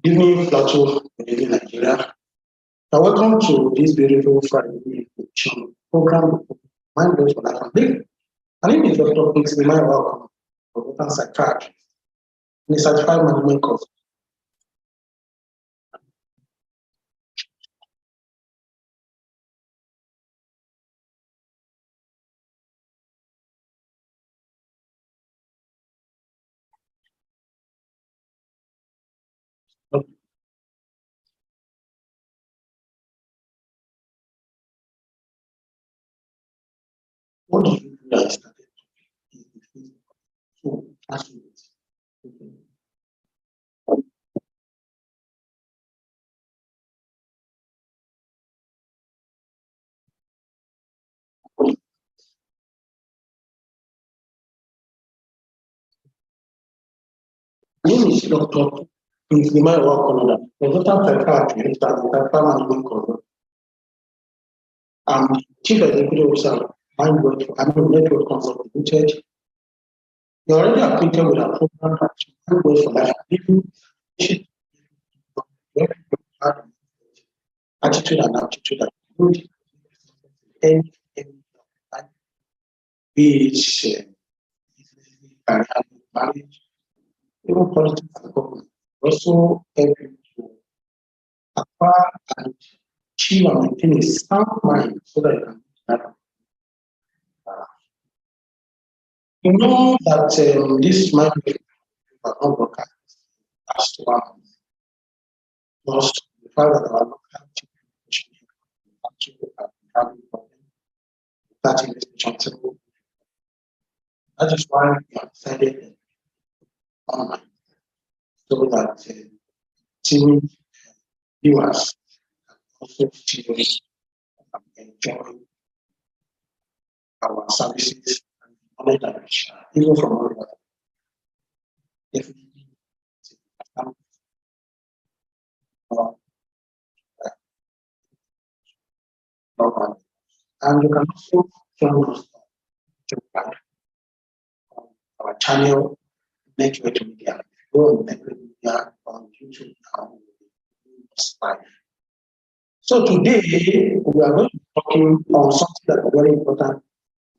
Evening, Plateau, in Nigeria. Welcome to this beautiful Friday program, Mind Goes for Life and Living. My name is Dr. Kingsley Welcome, Professor Psychiatrist, and a certified management coach. What do you do that started so actually, my name is Dr. Kingsley Welcome, Professor Psychiatrist and certified management coach. I'm Chief Executive Officer of Network Consulting Limited. You're already acquainted with our program at Mind Goes for Life and Living. Attitude and aptitude that good any be it marriage, even politics and government. Also help you to acquire and achieve and maintain a sound mind so that you can you know that this might be a broadcast as one lost the fact that our local actually having problem that responsible. That is why we have decided online so that TV viewers can also see and enjoy our services and knowledge that we share, even from all over. Definitely, and you can also join us on our channel, Network Media. Go on Network Media on YouTube now. So today we are going to be talking on something that is very important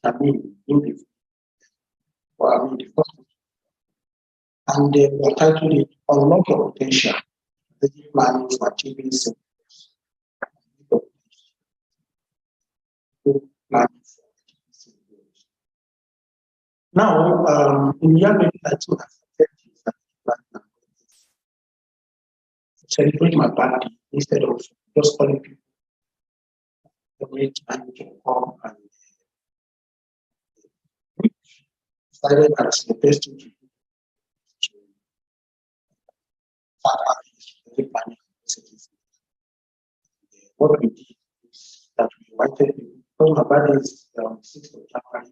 to me in the first, and we are titled it Unlock Your Potential, the planning for achieving success. Now, in the young lady that you have celebrate my birthday instead of just calling people the great time to come and decided as the best thing to do to start our strategic planning initiative. What we did is that we invited people, because my birthday is 6th of January,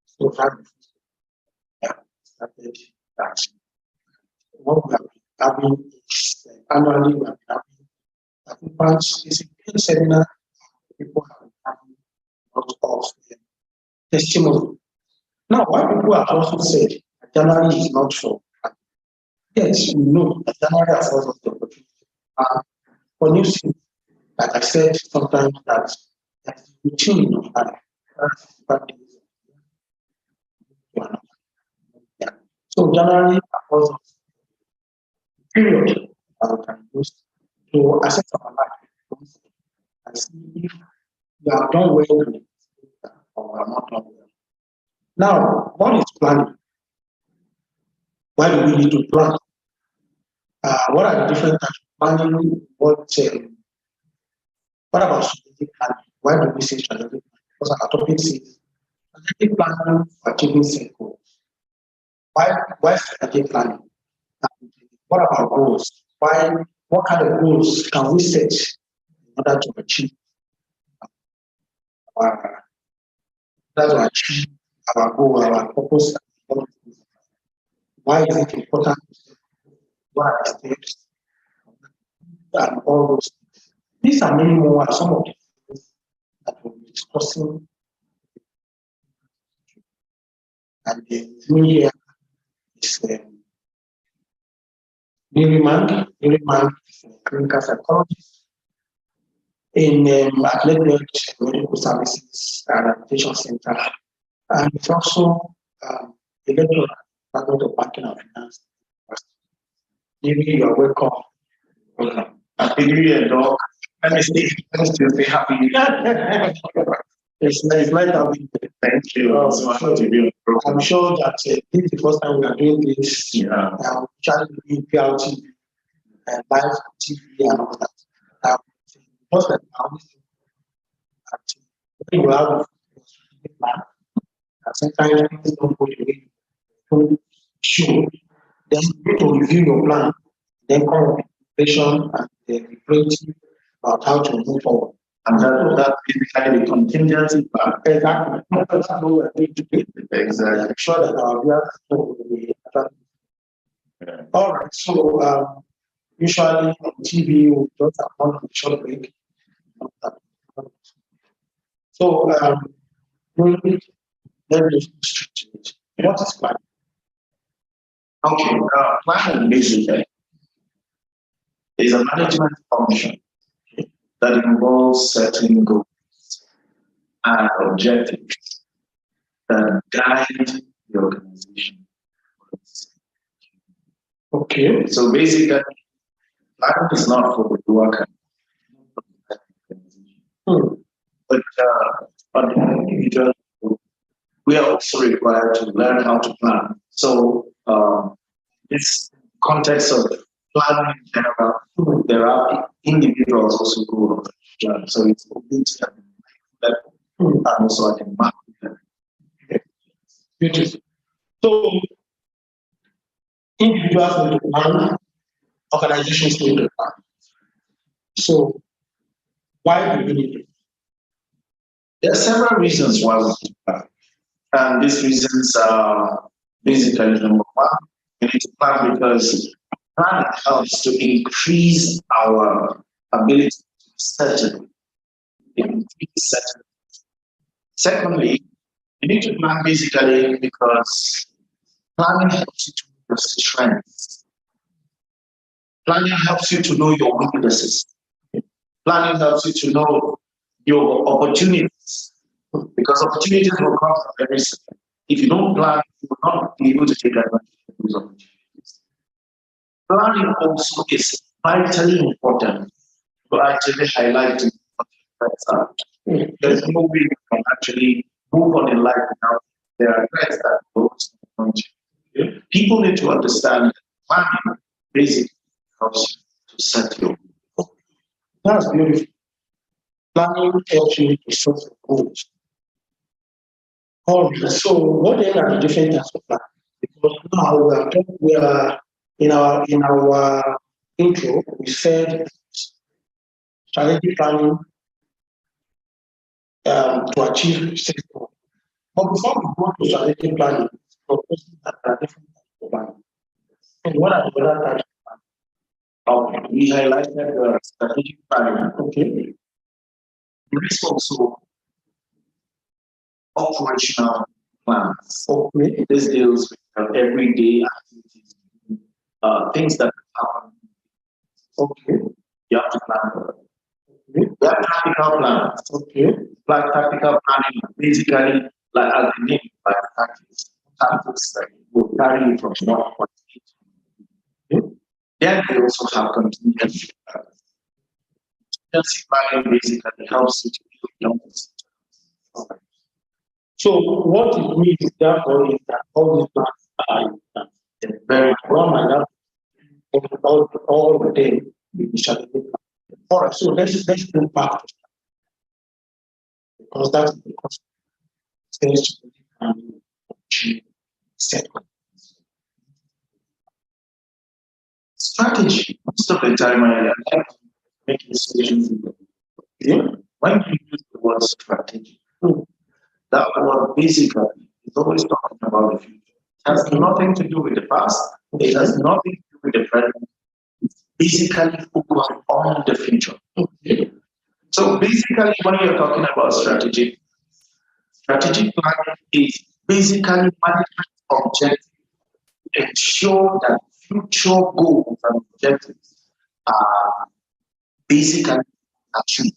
so far, started that. what we have been having is annually we have been having branch is a good seminar. People have been having a lot of testimony. Now, why people have also said that January is not for yes, we know that January affords us the opportunity. For new things, like I said, sometimes that's the routine of life. Yeah. So January affords us a period that we can use to assess our life and see if we have done well in it or we have not done well. Now, what is planning? Why do we need to plan? What are the different types of planning? What about strategic planning? Why do we say strategic planning? Because our topic says strategic planning for achieving set goals. Why strategic planning? What about goals? What kind of goals can we set in order to achieve our, our goal, our purpose? Why is it important? What are the steps and all those things? These are many more and some of the things that we'll be discussing. And the new year is Mary Mank. Mary Mank is a clinical psychologist in Athletic Medical Services and Rehabilitation Center. And it's also a lecturer at the Banking and Finance. Maybe you are welcome. Welcome. Happy New Year, Doc. Let me still say Happy New Year. It's nice having you. Thank you. I'm sure that this is the first time we are doing this. Yeah. Trying to be PLTV and live TV and all that. First time when you have a plan, sometimes things don't go the way you should. Then you need to review your plan, then come up with information and be creative about how to move forward. And that basically the contingency plan. Exactly. That's what we're going to do. Exactly. I'm sure that our viewers will be attracted. Yeah. All right. So usually on TV we just have one short break. So really, let me just straight to it. What is planning? Okay, planning basically is a management function that involves setting goals and objectives that guide the organization. Okay. So basically, planning is not for the worker, but the individual, we are also required to learn how to plan. So this context of planning in general, there are individuals also who plan. So it's open to them level and also at the macro level. Beautiful. So individuals need to plan, organizations need to plan. So why do we need to plan? There are several reasons why we need to plan. And these reasons are basically number one, we need to plan because planning helps to increase our ability to settle. Secondly, you need to plan basically because planning helps you to know your strengths. Planning helps you to know your weaknesses. Planning helps you to know your opportunities. Because opportunities will come from every sector. If you don't plan, you will not be able to take advantage of those opportunities. Planning also is vitally important to actually highlight what threats are. There's no way you can actually move on in life without there are threats that goes on. People need to understand that planning basically helps to set your goals. That's beautiful. Planning helps you to set your goals. All right. So what then are the different types of planning? Because now we are in our intro, we said strategic planning to achieve set goals. But before we go to strategic planning, there are different types of planning. And what are the other types? Okay, we highlighted strategic planning. Okay. There is also operational plans. Okay. This deals with everyday activities, things that happen. Okay. You have to plan for it. Okay. We have tactical plans. Okay. Like tactical planning, basically, like as the name, like tactics. Tactics that will carry you from one point to the other. Then they also have contingency plans. Contingency planning basically helps you to build your So what it means therefore is that all these plans are very one might have all the day initially. All right, so let's go back because that's the stage and set. strategy. Most of the time, I like making decisions. Yeah. When you use the word strategy, that word basically is always talking about the future. It has nothing to do with the past. It has nothing to do with the present. It's basically focused on the future. So basically, when you're talking about strategic planning is basically management objective to ensure that future goals and objectives are basically achieved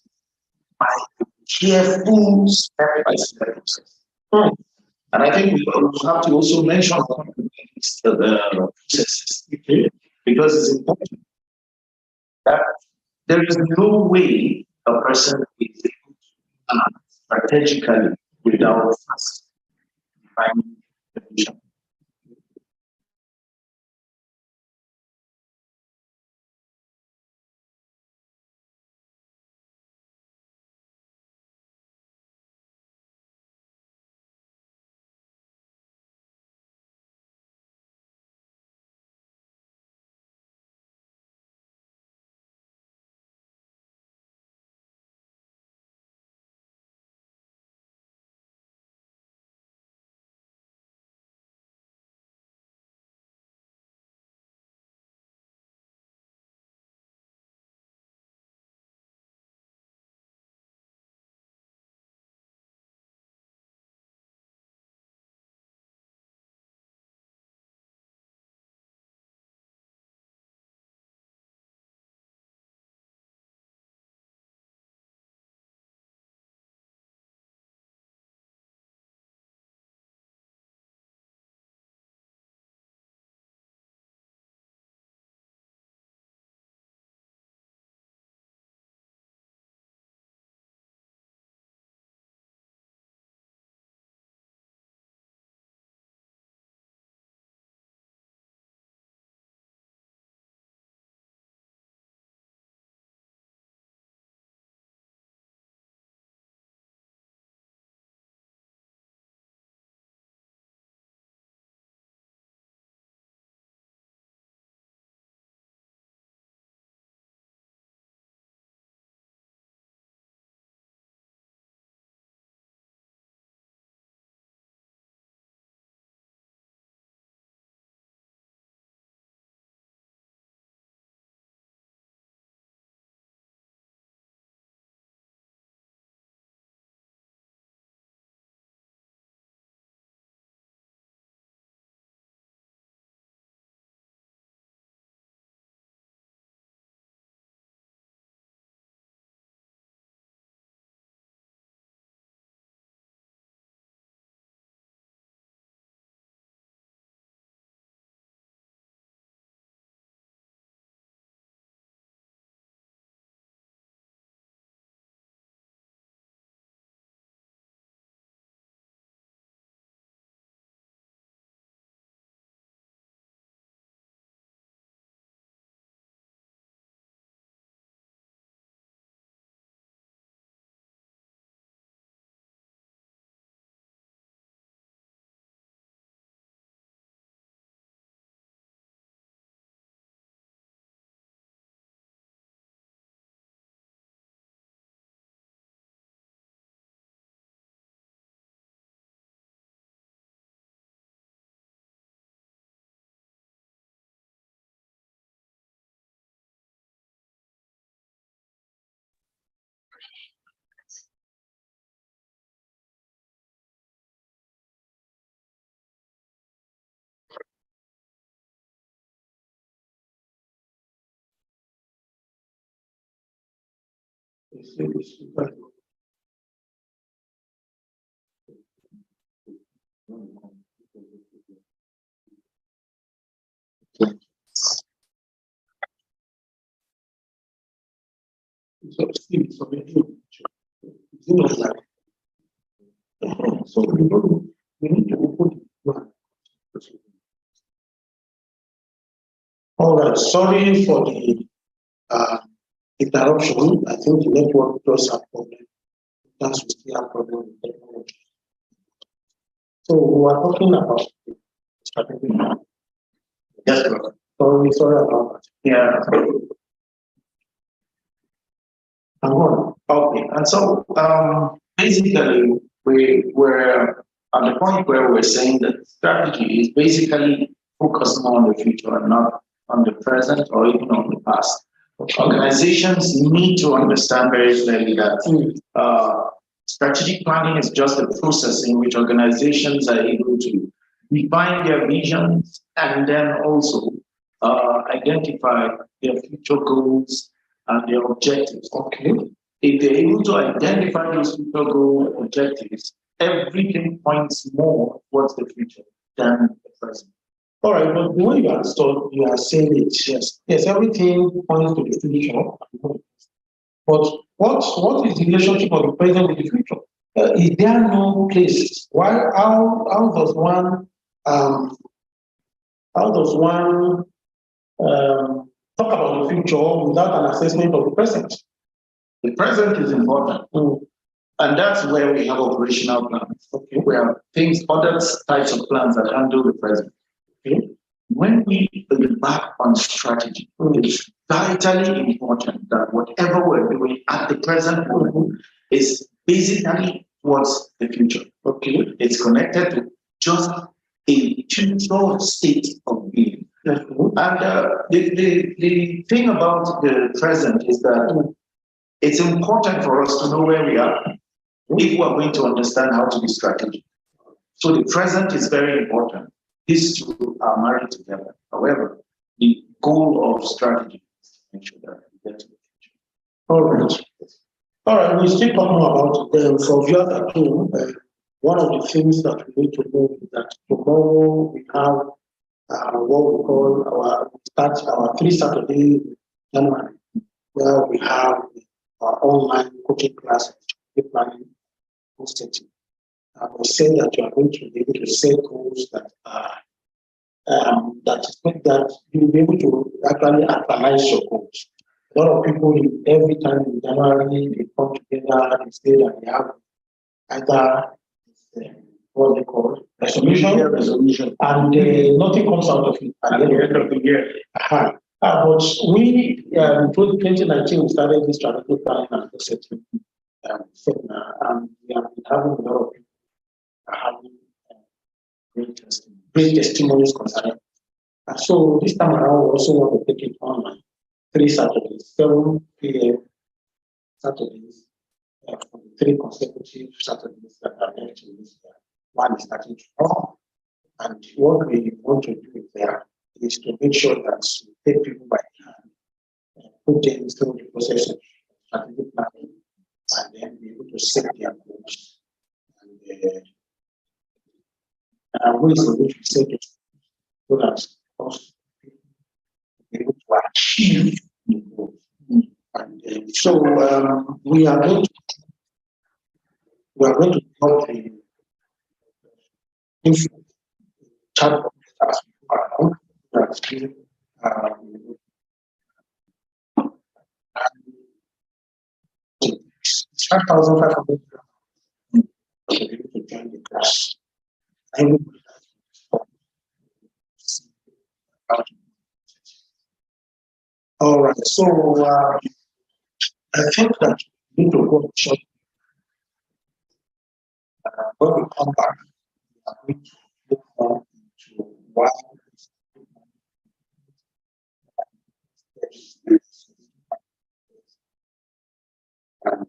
by a careful step-by-step process. And I think we have to also mention the processes because it's important that there is no way a person is able to act strategically without first defining the vision. So we need to open the door. All right, sorry for the interruption. I think the network does have problem. That's we still have problem with technology. So we are talking about the strategic plan. Yes, sir. Sorry about that. Yeah. I'm on. Okay. And so basically we were at the point where we're saying that strategy is basically focused more on the future and not on the present or even on the past. Organizations need to understand very clearly that strategic planning is just a process in which organizations are able to define their visions and then also identify their future goals and their objectives. Okay. If they're able to identify those future goal objectives, everything points more towards the future than the present. All right, but the way you are saying it, yes, everything points to the future. But what is the relationship of the present with the future? Is there no place? How does one um, talk about the future without an assessment of the present? The present is important. And that's where we have operational plans. Okay. We have other types of plans that handle the present. Okay. When we embark on strategy, it's vitally important that whatever we're doing at the present moment is basically towards the future. Okay. It's connected to just a future state of being. And the thing about the present is that it's important for us to know where we are if we are going to understand how to be strategic. So the present is very important. These two are married together. However, the goal of strategy is to make sure that we get to the future. All right. All right, we're still talking about for viewers at home. One of the things that we need to know is that tomorrow we have what we call our 3 Saturday January, where we have our online coaching class, planning. We say that you are going to be able to set goals that that you will be able to actually actualize your goals. A lot of people, every time in January, they come together and say that they have either what they call resolution, and nothing comes out of it at the end of the year. But we, in 2019, we started this strategic planning and setting. And we have been having a lot of people having great testimonies concerning. And so this time around, we also want to take it online. 3 Saturdays, 7 p.m. Saturdays, for the 3 consecutive Saturdays that are left in this year. One is starting tomorrow. And what we want to do there is to make sure that we take people by the hand, put them through the process of strategic planning, and then be able to set their goals and ways in which we set it so that us be able to achieve the goals. And so we are going to help the chat as we go around. It's 5,500 to join the class. All right, so I think that we need to go short. When we come back, we are going to look more into why and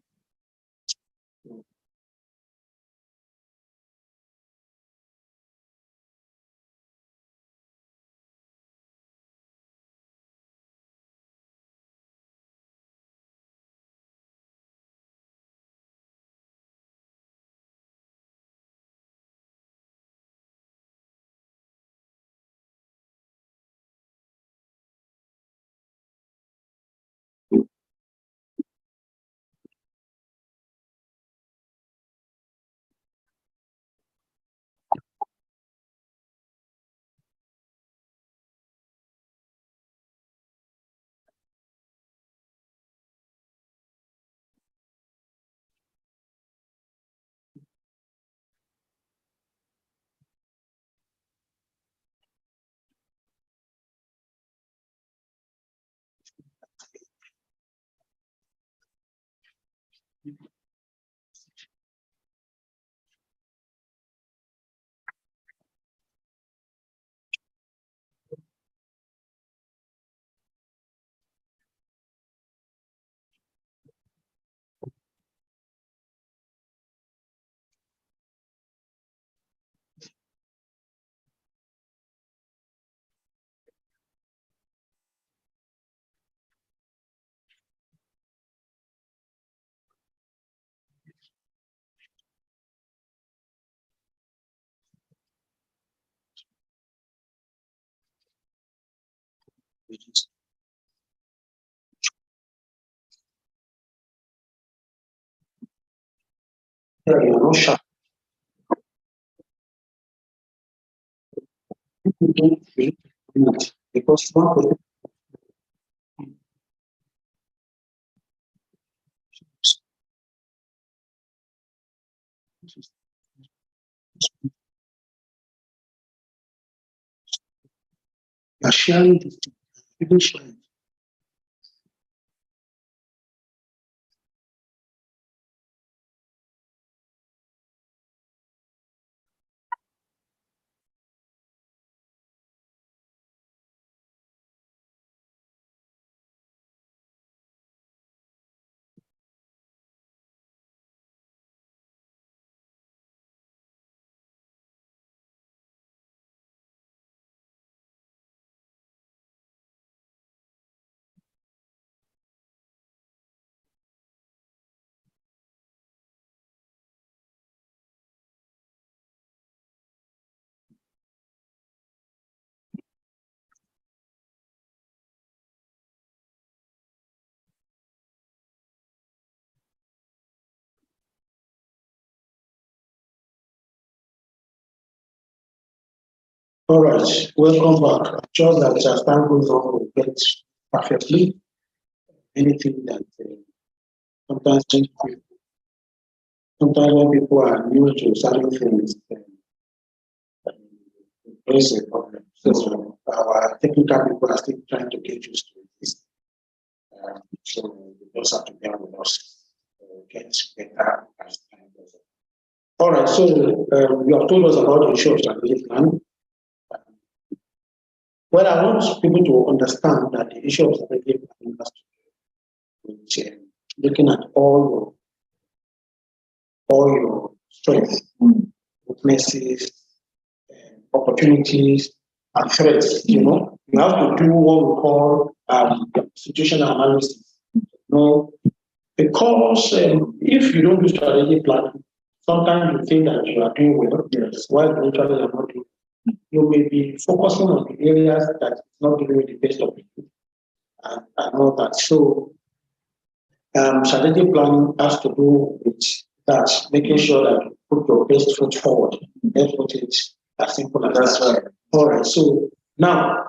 Yeah, you're not sharp. People don't feel it because one person are sharing this thing. People sharing. All right, welcome back. I'm sure that as time goes on, we'll get perfectly anything that sometimes sometimes when people are new to certain things, there's a problem. So our technical people are still trying to get used to this. So we just have to bear with us, get better as time goes on. All right, so you have told us about the issue of strategic plan. Well, I want people to understand that the issue of strategic planning has to do with looking at all your strengths, weaknesses, opportunities, and threats. You have to do what we call situational analysis. Because if you don't do strategic planning, sometimes you think that you are doing well, yes, while eventually you are not doing. You may be focusing on the areas that is not giving you the best of you and all that. So strategic planning has to do with that, making sure that you put your best foot forward. Let's put it as simple as that. Right. All right. So now,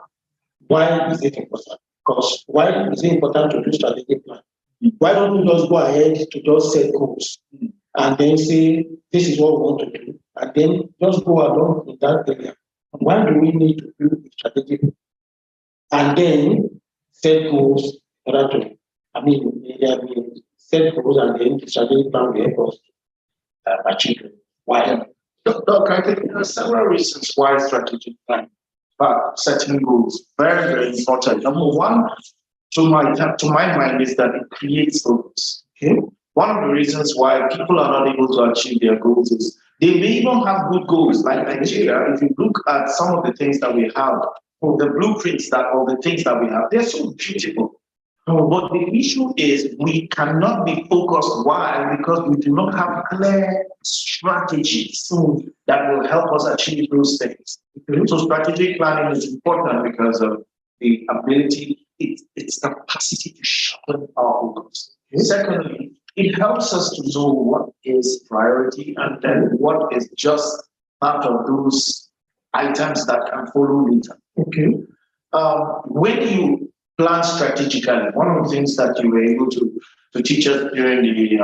why is it important? Because why is it important to do strategic plan? Why don't we just go ahead to just set goals and then say this is what we want to do, and then just go along in that area? Why do we need to do strategic and then set goals in order to, set goals and then the strategic plan will help us achieve it. Why? Doc, I think there are several reasons why strategic planning, but setting goals very, very important. Number one, to my mind, is that it creates focus. Okay. One of the reasons why people are not able to achieve their goals is they may even have good goals. Like Nigeria, if you look at some of the things that we have, or the blueprints or the things that we have, they're so beautiful. But the issue is we cannot be focused. Why? Because we do not have clear strategies that will help us achieve those things. So strategic planning is important because of the ability, its capacity to sharpen our focus. Secondly, it helps us to know what is priority and then what is just part of those items that can follow later. Okay. When you plan strategically, one of the things that you were able to teach us during the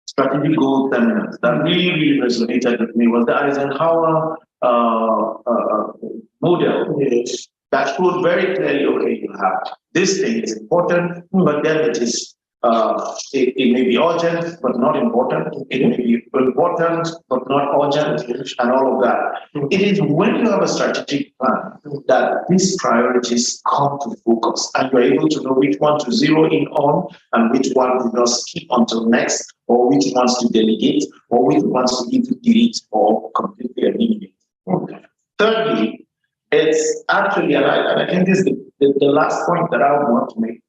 strategic goal seminars that really resonated with me was the Eisenhower model. Yes. That showed very clearly, okay, you have this thing is important, but then it may be urgent but not important. It may be important but not urgent, and all of that. It is when you have a strategic plan that these priorities come to focus, and you're able to know which one to zero in on and which one to just keep until next, or which ones to delegate, or which ones to either delete or completely eliminate. Okay. Thirdly, it's actually, and I think this is the last point that I want to make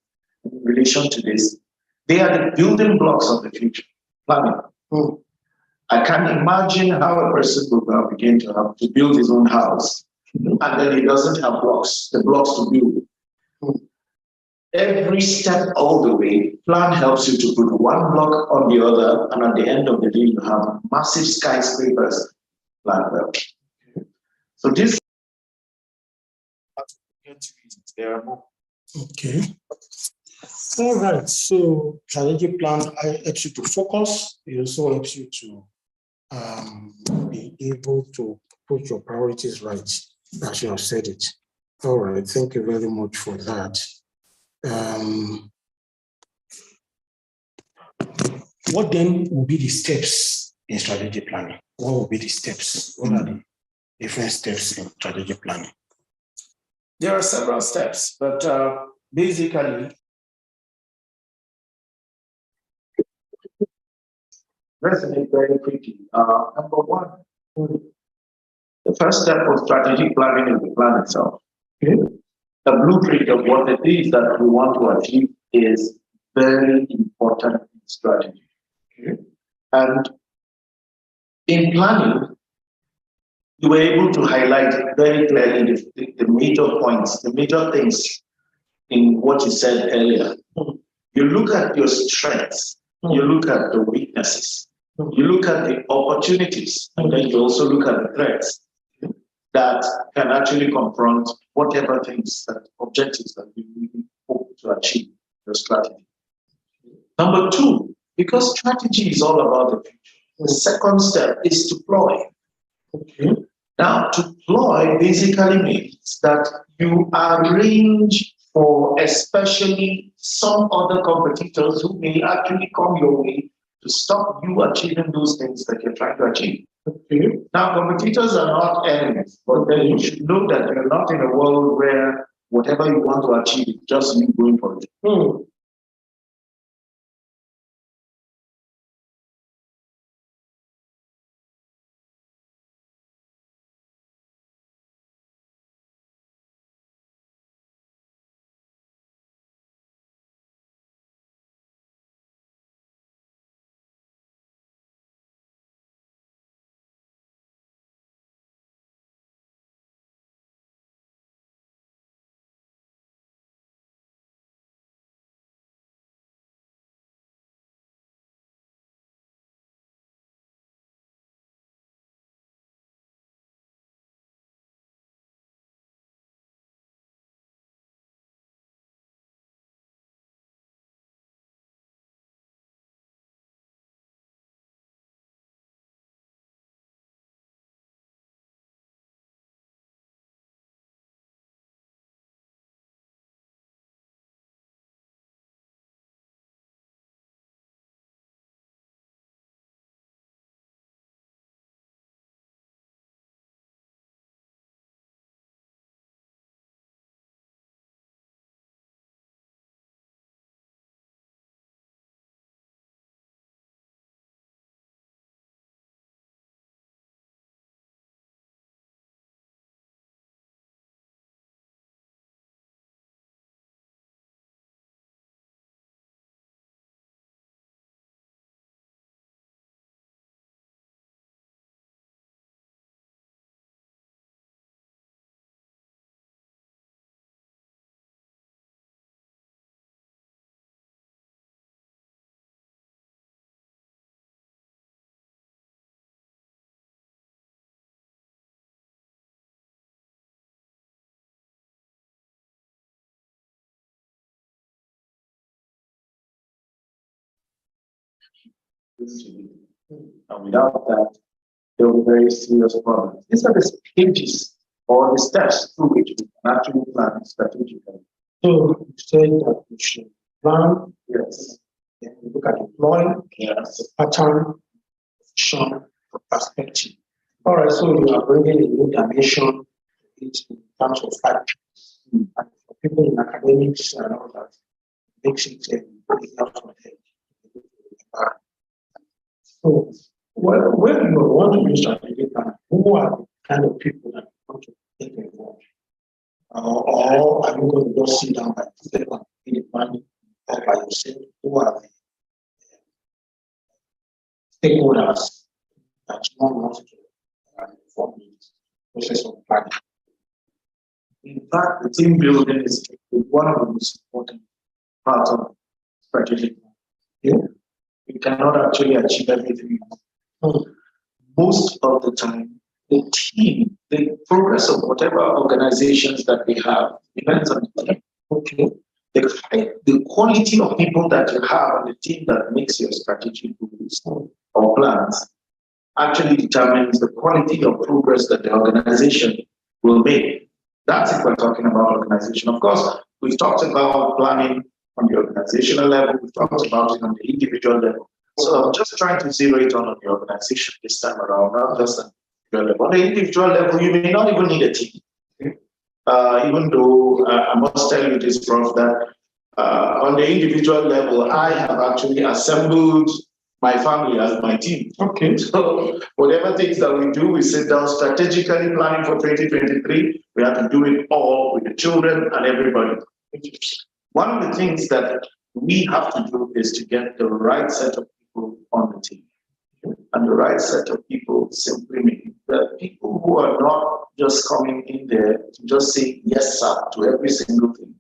in relation to this. They are the building blocks of the future planning. I can imagine how a person will now begin to have to build his own house. and then it doesn't have blocks, the blocks to build. Every step all the way, plan helps you to put one block on the other, and at the end of the day, you have massive skyscrapers like that. So this there are more. Okay. All right. So strategic plan helps you to focus. It also helps you to be able to put your priorities right, as you have said it. All right. Thank you very much for that. What then will be the steps in strategic planning? What will be the steps? What are the different steps in strategic planning? There are several steps, but basically, let's make very quickly. Number one, the first step of strategic planning is the plan itself. Okay. The blueprint of what it is that we want to achieve is very important in strategy. Okay. And in planning, you were able to highlight very clearly the major points, the major things in what you said earlier. You look at your strengths, you look at the weaknesses, you look at the opportunities, and then you also look at the threats that can actually confront whatever things, that objectives that you really hope to achieve your strategy. Number two, because strategy is all about the future, the second step is to deploy. Okay. Now, to deploy basically means that you arrange for especially some other competitors who may actually come your way to stop you achieving those things that you're trying to achieve. Okay. Now, competitors are not enemies, but then you should know that you're not in a world where whatever you want to achieve is just you going for it. And without that, there will be very serious problems. These are the stages or the steps through which we can actually plan strategically. So you said that we should plan, Yes. then we look at deploy, Yes. pattern, vision, perspective. All right, so you are bringing a new dimension in terms of factors. And for people in academics and all that, makes it very helpful. So when you want to do strategic plan, who are the kind of people that you want to take involved? Or are you going to just sit down by yourself and be the plan all by yourself? Who are the stakeholders that you want to inform the process of planning? In fact, the team building is one of the most important parts of strategic plan. Yeah? We cannot actually achieve everything. Most of the time, the team, the progress of whatever organizations that we have depends on the team. Okay. The quality of people that you have on the team that makes your strategic goals or plans actually determines the quality of progress that the organization will make. That's if we're talking about organization. Of course, we've talked about planning on the organizational level, we've talked about it on the individual level. So I'm just trying to zero it on the organization this time around, not just on the individual level. On the individual level, you may not even need a team. Even though I must tell you this, Prof, that on the individual level, I have actually assembled my family as my team. Okay. So whatever things that we do, we sit down strategically planning for 2023. We have to do it all with the children and everybody. One of the things that we have to do is to get the right set of people on the team. And the right set of people simply mean that people who are not just coming in there to just say yes, sir, to every single thing,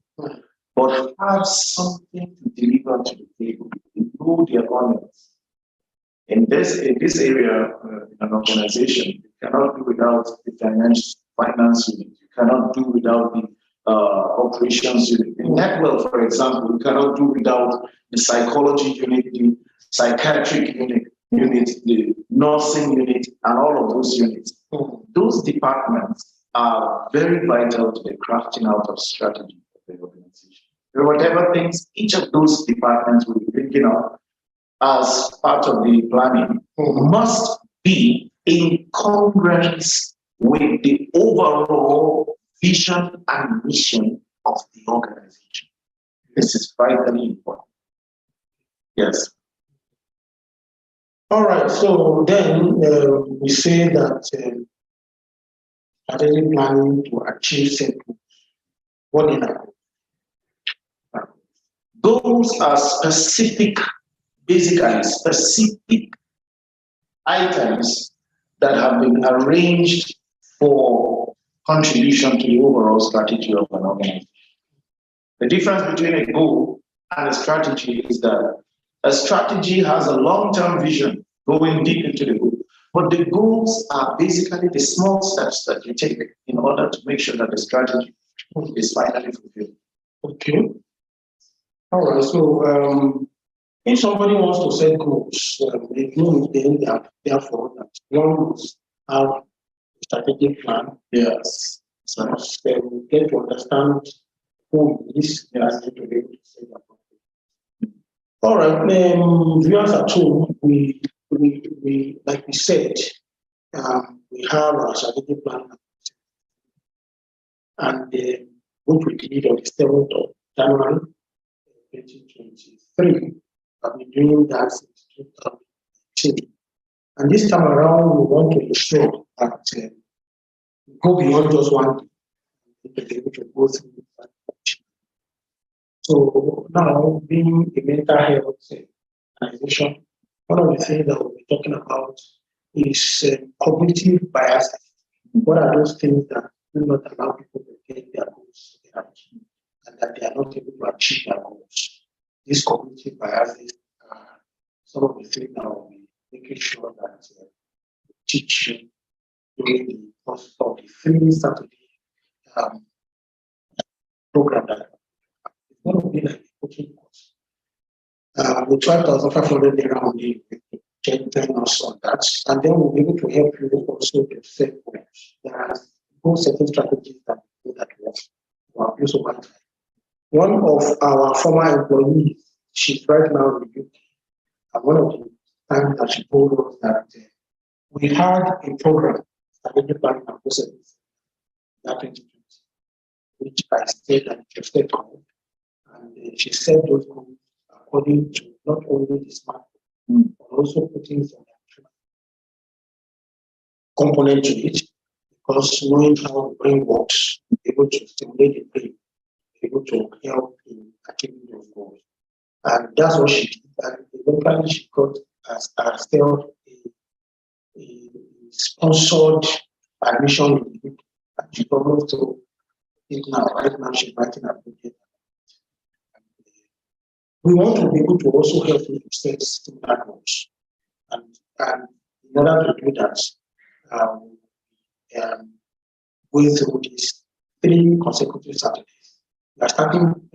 but have something to deliver to the table. They know their audience. In this area, in an organization, you cannot do without the finance unit. You cannot do without the operations unit. In Netwell, for example, you cannot do without the psychology unit, the psychiatric unit, the nursing unit, and all of those units. Those departments are very vital to the crafting out of strategy of the organization. Whatever things each of those departments will be thinking of as part of the planning must be in congruence with the overall vision and mission of the organization. This is vitally important. Yes. All right, so then we say that strategic planning to achieve set goals. What in that? Goals are specific, basically specific items that have been arranged for contribution to the overall strategy of an organization. The difference between a goal and a strategy is that a strategy has a long-term vision going deep into the goal, but the goals are basically the small steps that you take in order to make sure that the strategy is finally fulfilled. Okay. All right, so if somebody wants to set goals, they know then that therefore that one must have a strategic plan. Yes. So we get to understand who is to be able to set that plan. All right, viewers at home, we like we said, we have our strategic plan, and which we did on the 7th of January 2023. I've been doing that since 2018. And this time around, we want to ensure that we go beyond just one thing to be able to go through that. So now, being a mental health organization, one of the things that we'll be talking about is cognitive biases. What are those things that do not allow people to get their goals and that they are not able to achieve their goals? These cognitive biases are some of the things that will be making sure that we teach you during the course of the 3 Saturday program that it's going to be like a coaching course. With 12,500 naira only, train us on that, and then we'll be able to help you also to set goals. There are certain strategies that work for abuse over time. One of our former employees, she's right now in the UK, and one of the times that she told us that we had a program, strategic planning and processes, that 2020, which I stayed and interested on, and she said those goals according to not only the SMART, but also putting some component to it, because knowing how the brain works, able to stimulate the brain, able to help in achieving those goals. And that's what she did. And eventually she got herself a sponsored admission in the UK. And she got moved to it now. Right now, she's writing a project. We want to be able to also help with mistakes to that goals. And in order to do that, um, going through these 3 consecutive Saturdays. We are starting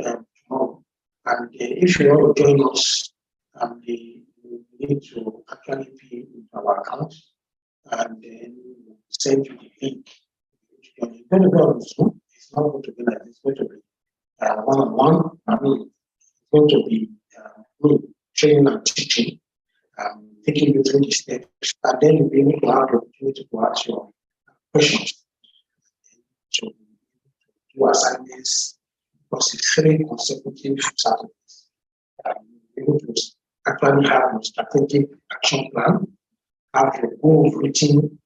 tomorrow. And if you want to join us, you need to actually pay into our account and then we'll send you the link. It's going to be on Zoom. It's not going to be like this. It's going to be one-on-one. I mean, it's going to be me training and teaching, taking you through the steps, and then you'll be able to have the opportunity to ask your questions. So, do assignments because it's 3 consecutive Saturdays. Able to actually have a strategic action plan, have your goals written,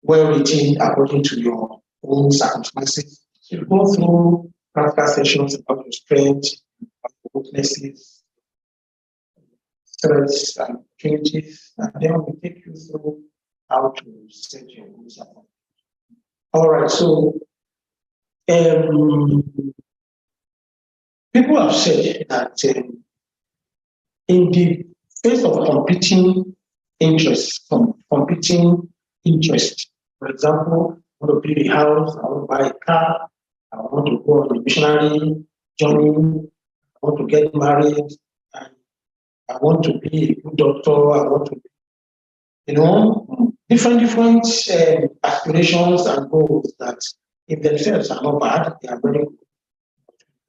well written according to your own circumstances. So you go through practical sessions about your strengths, weaknesses, strengths, and opportunities, and then we take you through how to set your goals. All right, so people have said that in the face of competing interests, for example, I want to build a house, I want to buy a car, I want to go on a missionary journey, I want to get married, and I want to be a good doctor, I want to, different aspirations and goals that in themselves are not bad, they are very good.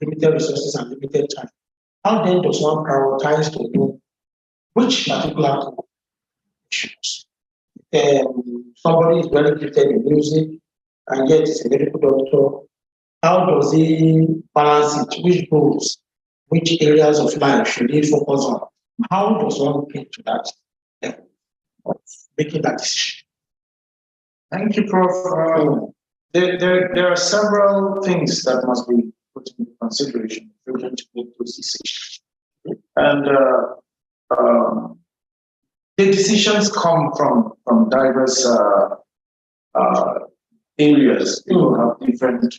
Limited resources and limited time. How then does one prioritize to know which particular goal issues? Somebody is very gifted in music and yet is a medical doctor. How does he balance it? Which goals, which areas of life should he focus on? How does one get to that level of making that decision? Thank you, Prof. There are several things that must be put into consideration if we're going to make those decisions. And the decisions come from diverse areas. People have different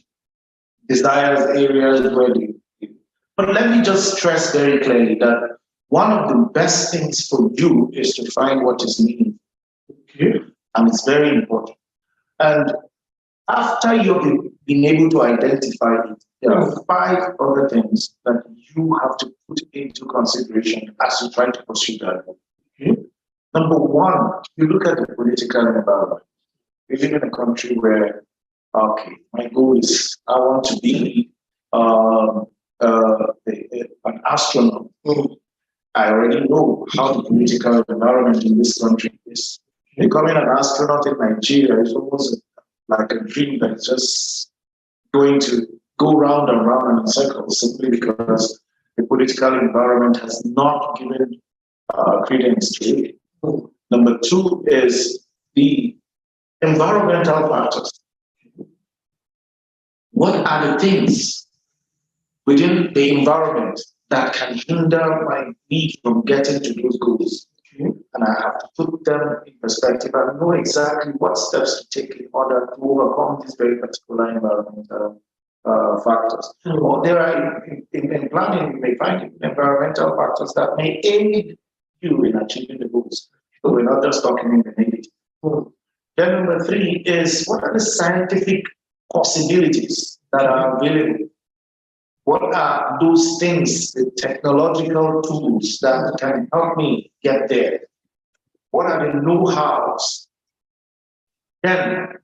desires, areas where they. But let me just stress very clearly that one of the best things for you is to find what is meaningful. Okay? And it's very important. And after you've been able to identify it, there are 5 other things that you have to put into consideration as you try to pursue that. Okay? Number 1, you look at the political environment. We live in a country where, okay, my goal is I want to be an astronaut. I already know how the political environment in this country is. Becoming an astronaut in Nigeria is almost like a dream that's just going to go round and round in circles simply because the political environment has not given credence to it. Number 2 is the environmental factors. What are the things within the environment that can hinder my need from getting to those goals? And I have to put them in perspective and know exactly what steps to take in order to overcome these very particular environmental factors. Or there are, in planning, you may find environmental factors that may aid you in achieving the goals. So we're not just talking in the negative. Then number 3 is, what are the scientific possibilities that are available? What are those things, the technological tools that can help me get there? What are the know-hows? Then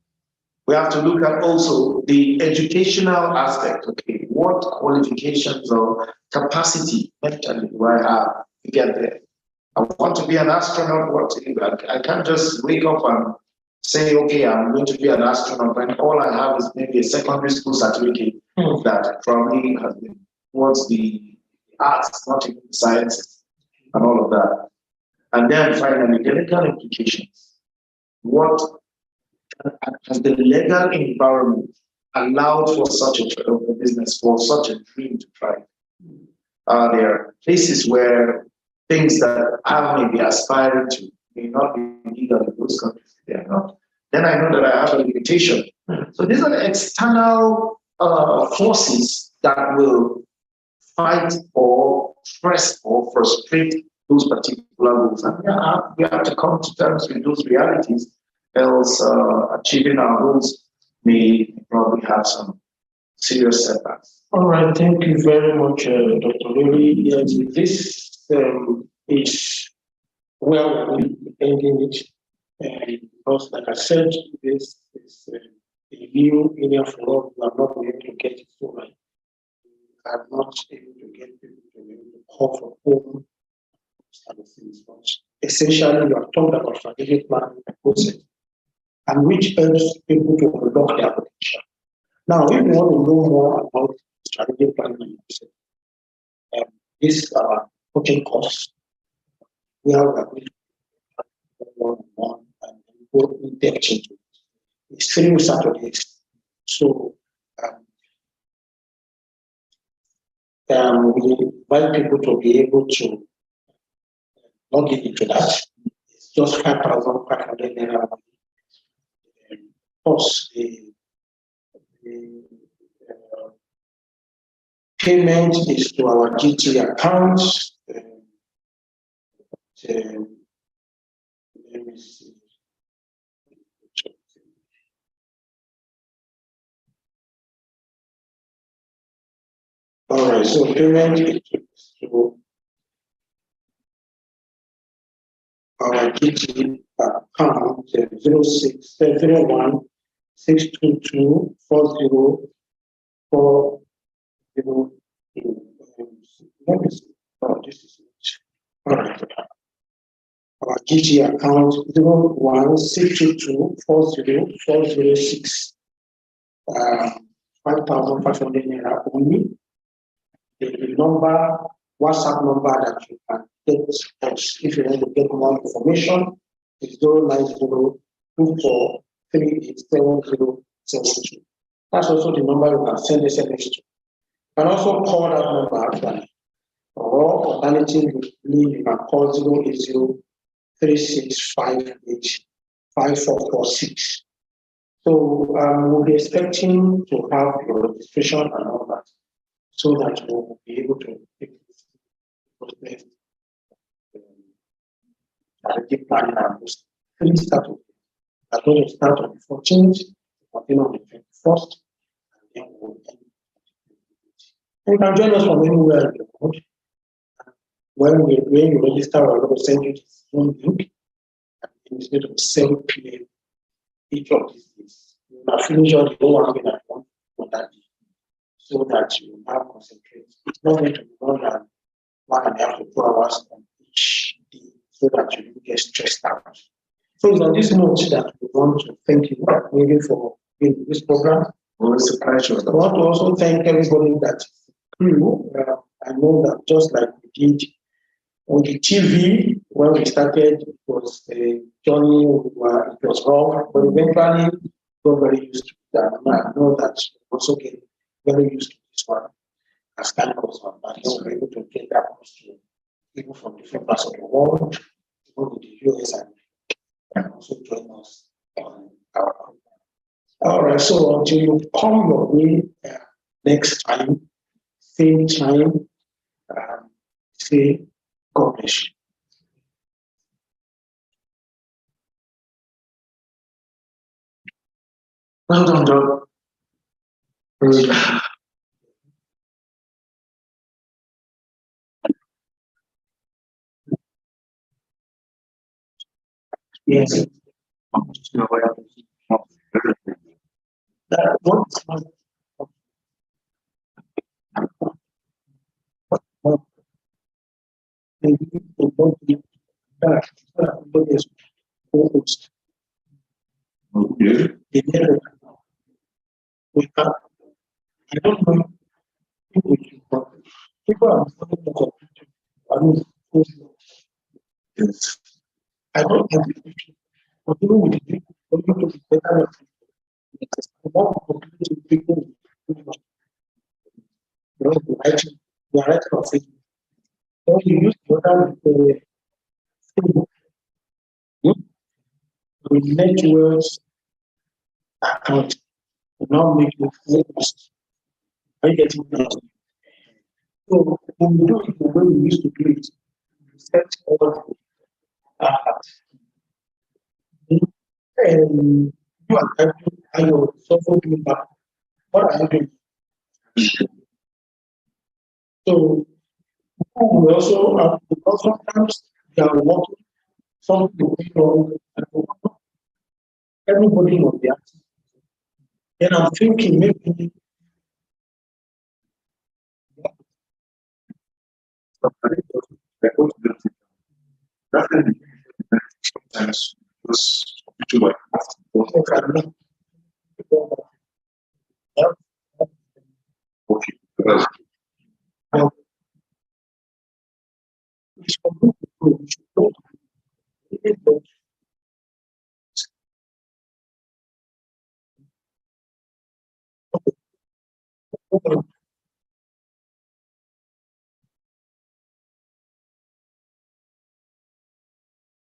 we have to look at also the educational aspect. Okay, what qualifications or capacity mentally do I have to get there? I want to be an astronaut. I can't just wake up and say, okay, I'm going to be an astronaut, and all I have is maybe a secondary school certificate that probably has been towards the arts, not even the sciences, and all of that. And then finally, the legal implications. What has the legal environment allowed for such a business, for such a dream to try? Are there places where things that I may be aspiring to may not be legal in those countries? They are not. then I know that I have a limitation. So these are the external forces that will fight or stress or frustrate those particular goals. And we have to come to terms with those realities, else achieving our goals may probably have some serious setbacks. All right, thank you very much, Dr. Lori. Yes, this is where we're ending it. Because, like I said, this is a new area for us. We are not able to get it so right. We are not able to get people to be able to call for home kind of things. But essentially, you are talking about strategic planning process, and which helps people to unlock their potential. Now, if you want to know more about strategic planning process, this coaching course, we are going to one and go in depth into it. It's 3 Saturdays. So we invite people to be able to log into that. It's just 5,500 naira. Plus the payment is to our GT account. Let me see. All right, so payment is to our GT account 0601 622 4040. Let me see. Oh, this is it. All right. Our GT account 01 622 40406. 5,500 naira only. The number, WhatsApp number that you can get us if you want to get more information is 090 24 387072. That's also the number you can send SMS to. You can also call that number actually. Or alternatively, you can call 080 3658 5446. So we'll be expecting to have your registration and all that, so that we'll be able to take this strategic planning and post. Three start with I'm going to start on the 14th, continue on the 21st, and then we'll end. And you can join us from anywhere in the world. When you register, we're going to send you this Zoom link, and it's going to be 7 p.m. each of these days. You will finish all the whole work at once for that day, so that you will have concentrate. It's not going to be more than 1.5 to 2 hours on each day, so that you don't get stressed out. So it's on this note that we want to thank you maybe for being in this program. I want to also thank everybody that crew. I know that just like we did on the TV when we started, it was a journey, it was rough, but eventually we got very used to that. I know that we also get very used to this one as time goes on, and we're able to get that close to people from different parts of the world, people in the US and also join us on our program. All right, so until you come your way next time, same time, say God bless you. Well done, Doc. Yes. Okay. I don't know people are following the computer. Yes. I don't have the picture. But even with the people, to be better. I want to compete with people. You know, the writing of it. So you use the other with the networks account will not make you focused. Are you getting that? So when we do it the way we used to do it, we set all uh, and you are helping and you're also doing that. What are you doing? So we also have because sometimes they are working, some people wrong, and everybody will be acting. And I'm thinking maybe Sometimes just do what you have to do. Okay. Because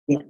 Yeah.